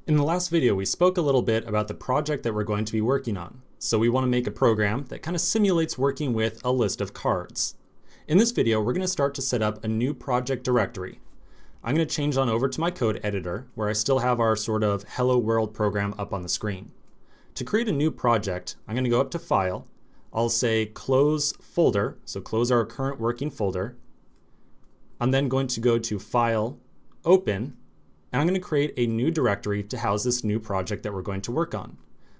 In the last video, we spoke a little bit about the project that we're going to be working on. So we want to make a program that kind of simulates working with a list of cards. In this video, we're going to start to set up a new project directory. I'm going to change on over to my code editor, where I still have our sort of Hello World program up on the screen. To create a new project, I'm going to go up to File. I'll say Close Folder, so close our current working folder. I'm then going to go to File, Open, and I'm going to create a new directory to house this new project that we're going to work on.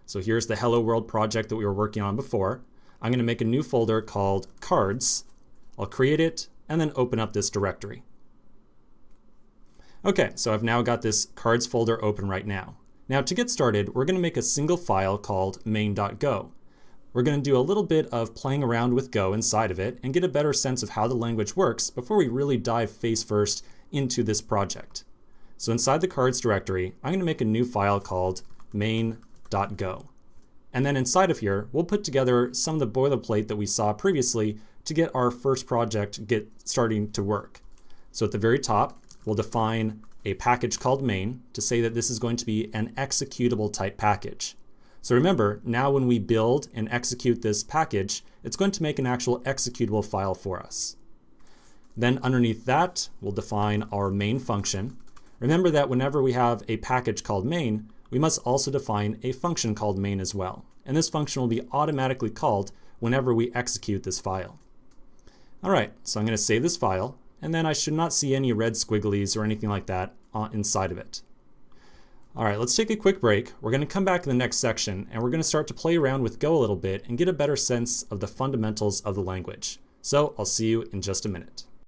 So here's the Hello World project that we were working on before. I'm going to make a new folder called Cards. I'll create it and then open up this directory. Okay, so I've now got this Cards folder open right now. Now to get started, we're going to make a single file called main.go. We're going to do a little bit of playing around with Go inside of it and get a better sense of how the language works before we really dive face first into this project. So inside the cards directory, I'm going to make a new file called main.go. And then inside of here, we'll put together some of the boilerplate that we saw previously to get our first project starting to work. So at the very top, we'll define a package called main to say that this is going to be an executable type package. So remember, now when we build and execute this package, it's going to make an actual executable file for us. Then underneath that, we'll define our main function. Remember that whenever we have a package called main, we must also define a function called main as well. And this function will be automatically called whenever we execute this file. All right, so I'm going to save this file, and then I should not see any red squigglies or anything like that inside of it. All right, let's take a quick break. We're going to come back in the next section, and we're going to start to play around with Go a little bit and get a better sense of the fundamentals of the language. So I'll see you in just a minute.